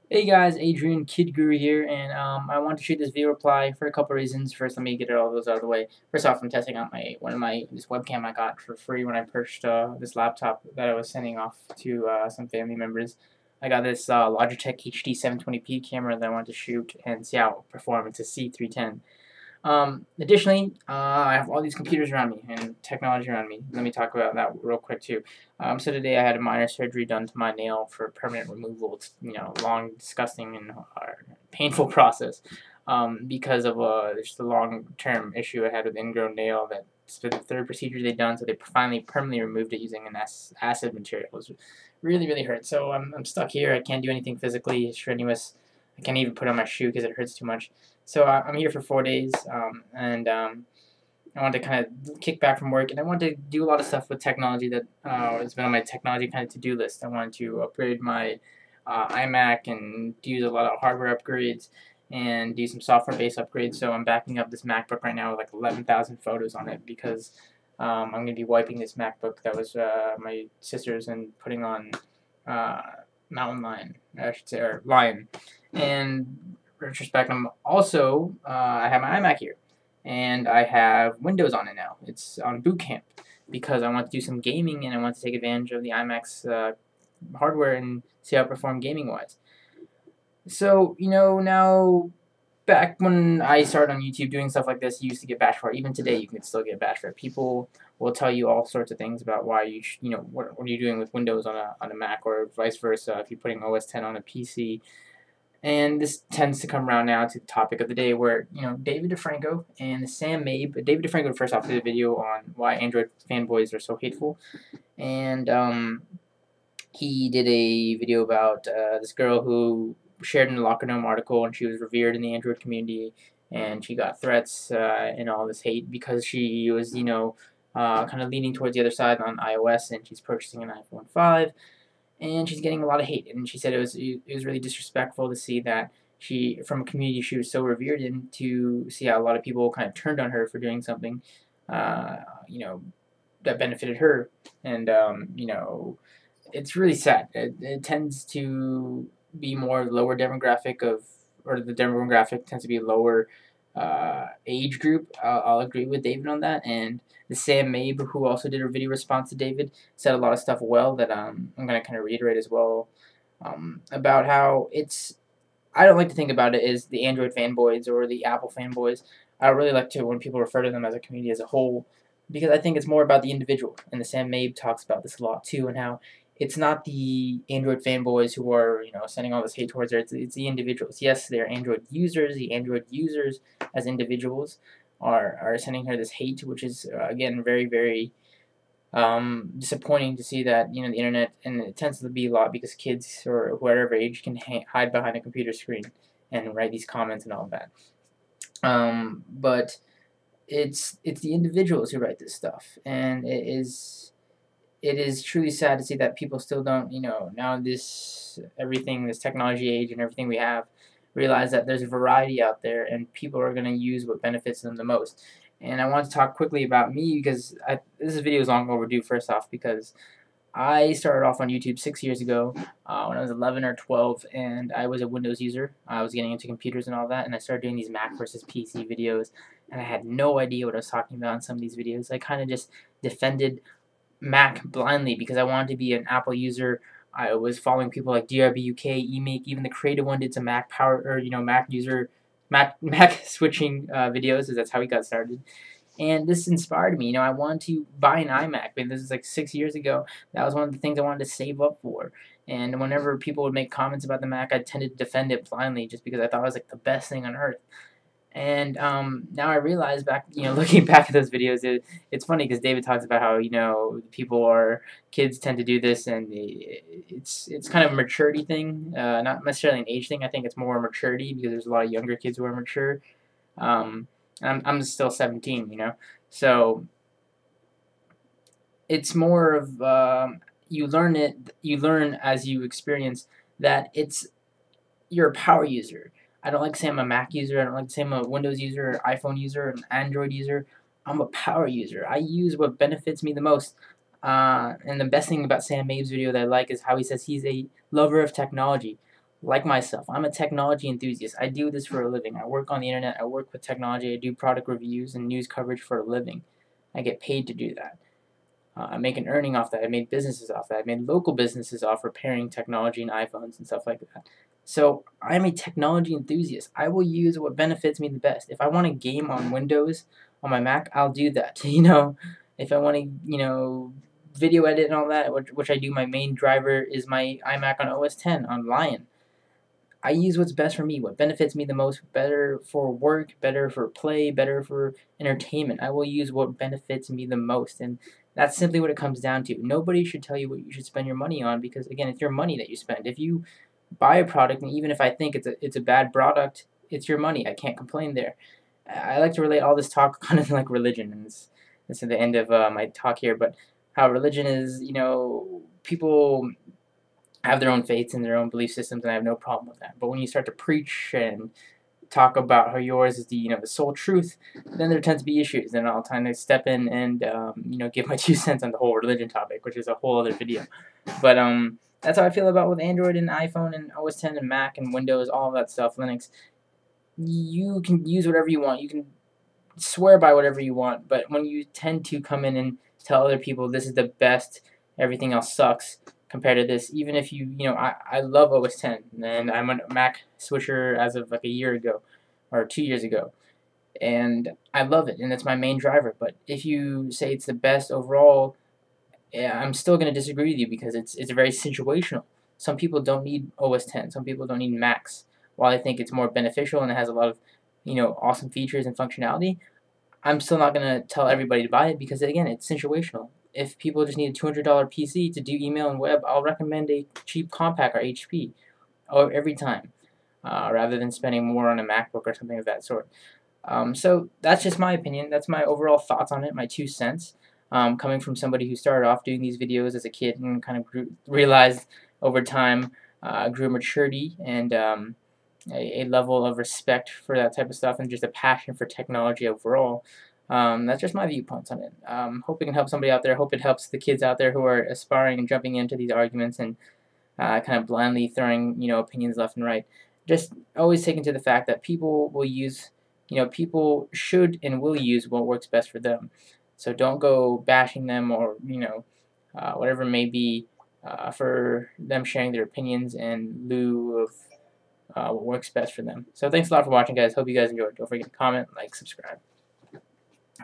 Hey guys, Adrian Kid Guru here, and I want to shoot this video reply for a couple reasons. First, let me get all those out of the way. First off, I'm testing out this webcam I got for free when I purchased this laptop that I was sending off to some family members. I got this Logitech HD 720p camera that I wanted to shoot and see how it will perform. It's a C310. Additionally, I have all these computers around me and technology around me. Let me talk about that real quick too. So today I had a minor surgery done to my nail for permanent removal. It's long, disgusting, and painful process because of just a long-term issue I had with ingrown nail. That's been the third procedure they've done, so they finally permanently removed it using an acid material. It was really hurt. So I'm stuck here. I can't do anything physically strenuous. I can't even put on my shoe because it hurts too much. So I'm here for 4 days, and I want to kind of kick back from work, and I want to do a lot of stuff with technology that has been on my technology kind of to-do list. I want to upgrade my iMac and do a lot of hardware upgrades and do some software-based upgrades. So I'm backing up this MacBook right now with like 11,000 photos on it because I'm going to be wiping this MacBook that was my sister's and putting on Mountain Lion, I should say, or Lion. And retrospect, I have my iMac here, and I have Windows on it now. It's on boot camp because I want to do some gaming and I want to take advantage of the iMac's hardware and see how it performs gaming wise. So now back when I started on YouTube doing stuff like this, you used to get bashed for it. Even today, you can still get bashed for it. People will tell you all sorts of things about why what are you doing with Windows on a Mac or vice versa if you're putting OS 10 on a PC. And this tends to come around now to the topic of the day where, David DeFranco and TheSamMabe. David DeFranco first off did a video on why Android fanboys are so hateful. And he did a video about this girl who shared in the Locker Room article, and she was revered in the Android community, and she got threats and all this hate because she was, kind of leaning towards the other side on iOS, and she's purchasing an iPhone 5, and she's getting a lot of hate. And she said it was really disrespectful to see that from a community she was so revered in, to see how a lot of people kind of turned on her for doing something, uh, you know, that benefited her, and it's really sad. It tends to be more lower demographic or the demographic tends to be lower age group. I'll agree with David on that. And TheSamMabe, who also did a video response to David, said a lot of stuff well that I'm going to kind of reiterate as well, about how I don't like to think about it as the Android fanboys or the Apple fanboys. I really like to when people refer to them as a community as a whole, because I think it's more about the individual. And TheSamMabe talks about this a lot too, and how it's not the Android fanboys who are sending all this hate towards her. It's the individuals. Yes, they're Android users. The Android users as individuals are sending her this hate, which is again very disappointing to see that the internet, and it tends to be a lot because kids or whatever age can hide behind a computer screen and write these comments and all that. But it's the individuals who write this stuff, and it is truly sad to see that people still don't, now this technology age and everything we have, realize that there's a variety out there and people are going to use what benefits them the most. And I want to talk quickly about me because this video is long overdue, first off, because I started off on YouTube 6 years ago when I was 11 or 12, and I was a Windows user. I was getting into computers and all that, and I started doing these Mac versus PC videos, and I had no idea what I was talking about in some of these videos. I kind of just defended Mac blindly because I wanted to be an Apple user. I was following people like DRBUK, eMake, even TheCreativeone did some Mac power or Mac user Mac switching videos, because that's how he got started. And this inspired me. I wanted to buy an iMac, but this is like 6 years ago. That was one of the things I wanted to save up for. And whenever people would make comments about the Mac, I tended to defend it blindly just because I thought it was like the best thing on earth. And now I realize looking back at those videos, it's funny because David talks about how kids tend to do this, and it's kind of a maturity thing, not necessarily an age thing. I think it's more maturity because there's a lot of younger kids who are mature. I'm still 17, so it's more of you learn as you experience that you're a power user. I don't like to say I'm a Mac user. I don't like to say I'm a Windows user, an iPhone user, an Android user. I'm a power user. I use what benefits me the most. And the best thing about Sam Mabe's video that I like is how he says he's a lover of technology. like myself, I'm a technology enthusiast. I do this for a living. I work on the internet. I work with technology. I do product reviews and news coverage for a living. I get paid to do that. I make an earning off that. I made businesses off that. I made local businesses off repairing technology and iPhones and stuff like that. So I'm a technology enthusiast. I will use what benefits me the best. If I want to game on Windows on my Mac, I'll do that. If I want to, video edit and all that, which I do, my main driver is my iMac on OS 10 on Lion. I use what's best for me, what benefits me the most, better for work, better for play, better for entertainment. I will use what benefits me the most, and that's simply what it comes down to. Nobody should tell you what you should spend your money on because, again, it's your money that you spend. If you buy a product, and even if I think it's a bad product, it's your money. I can't complain there. I like to relate all this talk kind of like religion, and this is the end of my talk here, but how religion is, people have their own faiths and their own belief systems, and I have no problem with that. But when you start to preach and talk about how yours is the sole truth, then there tends to be issues. And I'll kind of step in and give my 2 cents on the whole religion topic, which is a whole other video. But that's how I feel about with Android and iPhone and OS 10 and Mac and Windows, all of that stuff, Linux. You can use whatever you want. You can swear by whatever you want, but when you tend to come in and tell other people this is the best, everything else sucks compared to this, even if I love OS 10, and I'm a Mac switcher as of like a year ago or 2 years ago, and I love it, and it's my main driver. But if you say it's the best overall, yeah, I'm still going to disagree with you because it's very situational. Some people don't need OS 10. Some people don't need Macs. While I think it's more beneficial and it has a lot of awesome features and functionality, I'm still not going to tell everybody to buy it because, again, it's situational. If people just need a $200 PC to do email and web, I'll recommend a cheap Compaq or HP every time, rather than spending more on a MacBook or something of that sort. So that's just my opinion. That's my overall thoughts on it, my 2 cents. Coming from somebody who started off doing these videos as a kid and kind of realized over time, grew maturity and a level of respect for that type of stuff and just a passion for technology overall. That's just my viewpoints on it. Hope it can help somebody out there. Hope it helps the kids out there who are aspiring and jumping into these arguments and kind of blindly throwing opinions left and right. Just always take into the fact that people will use, people should and will use what works best for them. So don't go bashing them or whatever it may be for them sharing their opinions in lieu of what works best for them. So thanks a lot for watching, guys. Hope you guys enjoyed. Don't forget to comment, like, subscribe.